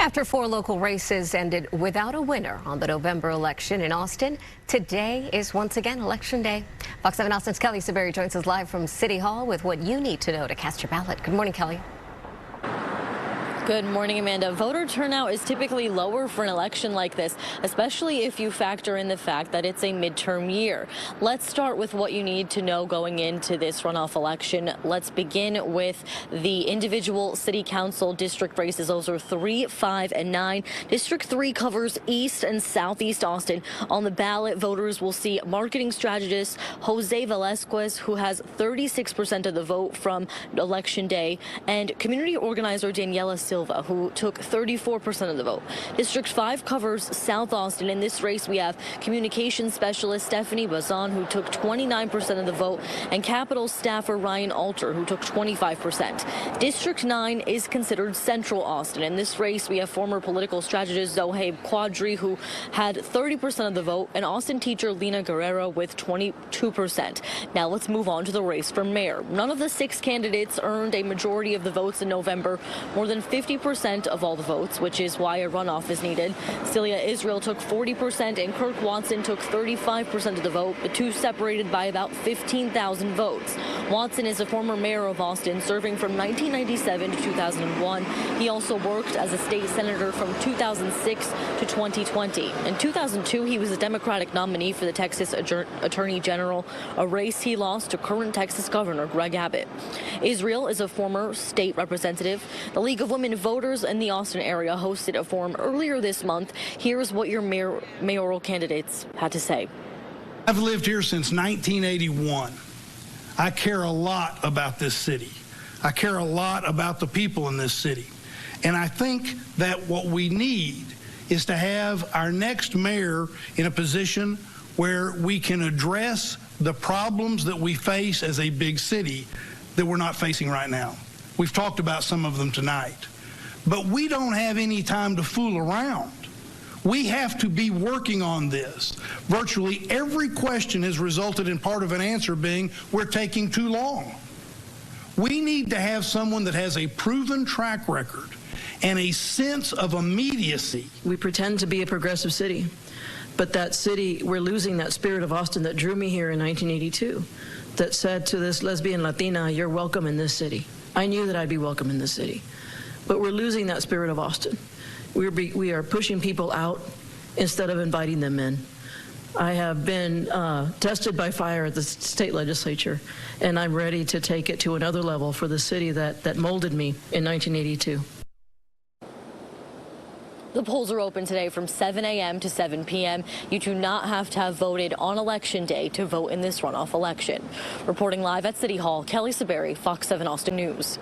After 4 local races ended without a winner on the November election in Austin, today is once again Election Day. Fox 7 Austin's Kelly Saberi joins us live from City Hall with what you need to know to cast your ballot. Good morning, Kelly. Good morning, Amanda. Voter turnout is typically lower for an election like this, especially if you factor in the fact that it's a midterm year. Let's start with what you need to know going into this runoff election. Let's begin with the individual city council district races. Those are 3, 5, and 9. District 3 covers East and Southeast Austin. On the ballot, voters will see marketing strategist Jose Velasquez, who has 36% of the vote from Election Day, and community organizer Daniela Silva, who took 34% of the vote. District 5 covers South Austin. In this race, we have communications specialist Stephanie Bazan, who took 29% of the vote, and Capitol staffer Ryan Alter, who took 25%. District 9 is considered Central Austin. In this race, we have former political strategist Zohaib Quadri, who had 30% of the vote, and Austin teacher Lena Guerrero with 22%. Now let's move on to the race for mayor. None of the 6 candidates earned a majority of the votes in November. More than 50% of all the votes, which is why a runoff is needed. Celia Israel took 40% and Kirk Watson took 35% of the vote, the two separated by about 15,000 votes. Watson is a former mayor of Austin, serving from 1997 to 2001. He also worked as a state senator from 2006 to 2020. In 2002, he was a Democratic nominee for the Texas Attorney General, a race he lost to current Texas Governor Greg Abbott. Israel is a former state representative. The League of Women Voters in the Austin area hosted a forum earlier this month. Here's what your mayoral candidates had to say. I've lived here since 1981. I care a lot about this city. I care a lot about the people in this city. And I think that what we need is to have our next mayor in a position where we can address the problems that we face as a big city that we're not facing right now. We've talked about some of them tonight. But we don't have any time to fool around. We have to be working on this. Virtually every question has resulted in part of an answer being, we're taking too long. We need to have someone that has a proven track record and a sense of immediacy. We pretend to be a progressive city, but that city, we're losing that spirit of Austin that drew me here in 1982, that said to this lesbian Latina, you're welcome in this city. I knew that I'd be welcome in this city. But we're losing that spirit of Austin. We are pushing people out instead of inviting them in. I have been tested by fire at the state legislature, and I'm ready to take it to another level for the city that molded me in 1982. The polls are open today from 7 a.m. to 7 p.m. You do not have to have voted on Election Day to vote in this runoff election. Reporting live at City Hall, Kelly Saberi, Fox 7 Austin News.